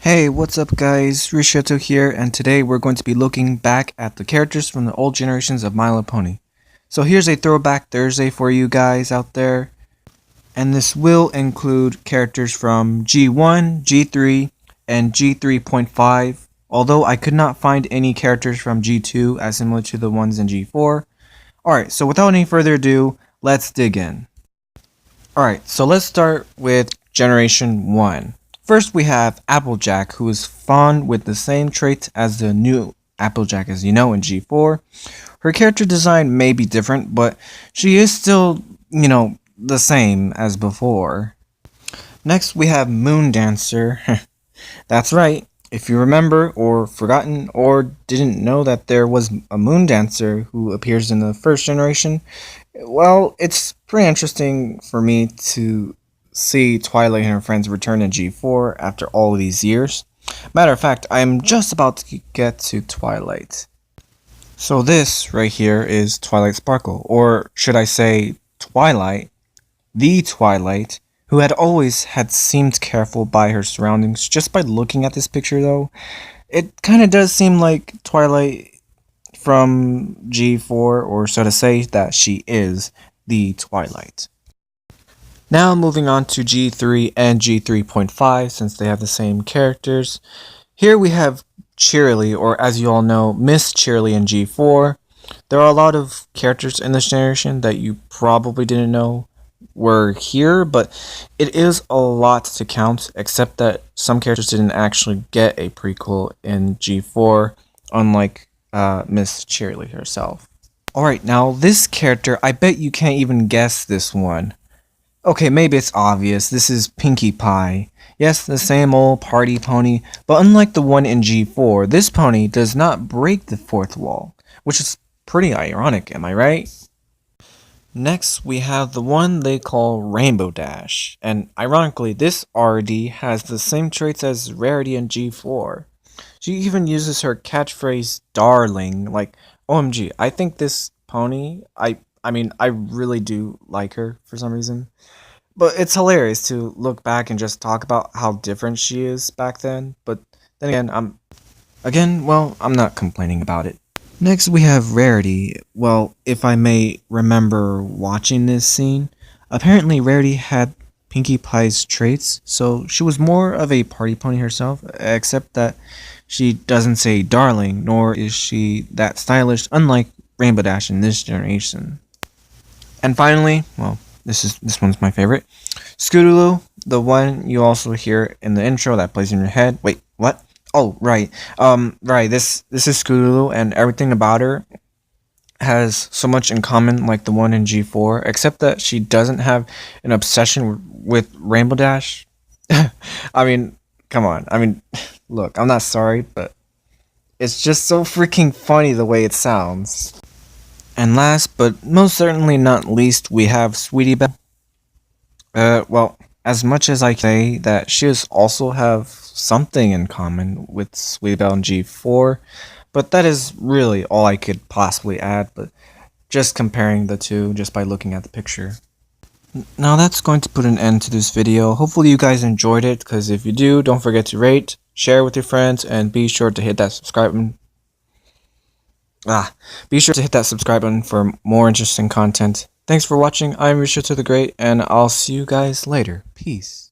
Hey, what's up guys? Rishato here, and today we're going to be looking back at the characters from the old generations of My Little Pony. So here's a throwback Thursday for you guys out there, and this will include characters from G1, G3, and G3.5, although I could not find any characters from G2 as similar to the ones in G4. Alright, so without any further ado, let's dig in. Alright, so let's start with Generation 1. First, we have Applejack, who is fond with the same traits as the new Applejack as you know in G4. Her character design may be different, but she is still, the same as before. Next, we have Moon Dancer. That's right. If you remember, or forgotten, or didn't know that there was a Moon Dancer who appears in the first generation, well, it's pretty interesting for me to see Twilight and her friends return in G4 after all of these years. Matter of fact, I am just about to get to Twilight. So this right here is Twilight Sparkle, or should I say Twilight, the Twilight, who had always had seemed careful by her surroundings. Just by looking at this picture though, it kind of does seem like Twilight from G4, or so to say that she is the Twilight. Now moving on to G3 and G3.5, since they have the same characters. Here we have Cheerilee, or as you all know, Miss Cheerilee in G4. There are a lot of characters in this generation that you probably didn't know were here, but it is a lot to count, except that some characters didn't actually get a prequel in G4, unlike Miss Cheerilee herself. Alright, now this character, I bet you can't even guess this one. Okay, maybe it's obvious. This is Pinkie Pie. Yes, the same old party pony, but unlike the one in G4, this pony does not break the fourth wall, which is pretty ironic, am I right? Next, we have the one they call Rainbow Dash, and ironically, this RD has the same traits as Rarity in G4. She even uses her catchphrase, darling, like, OMG, I think this pony, I really do like her for some reason. But it's hilarious to look back and just talk about how different she is back then. But then again, I'm not complaining about it. Next, we have Rarity. Well, if I may remember watching this scene, apparently Rarity had Pinkie Pie's traits, so she was more of a party pony herself, except that she doesn't say darling, nor is she that stylish, unlike Rainbow Dash in this generation. And finally, well, this one's my favorite. Scootaloo, the one you also hear in the intro that plays in your head. Wait, what? Oh, right. Right, this is Scootaloo, and everything about her has so much in common like the one in G4, except that she doesn't have an obsession with Rainbow Dash. I mean, come on. I mean, look, I'm not sorry, but it's just so freaking funny the way it sounds. And last, but most certainly not least, we have Sweetie Belle. Well, as much as I can say that she does also have something in common with Sweetie Belle and G4, but that is really all I could possibly add, but just comparing the two just by looking at the picture. Now that's going to put an end to this video. Hopefully you guys enjoyed it, because if you do, don't forget to rate, share with your friends, and be sure to hit that subscribe button. Be sure to hit that subscribe button for more interesting content. Thanks for watching. I'm Rishato the Great, and I'll see you guys later. Peace.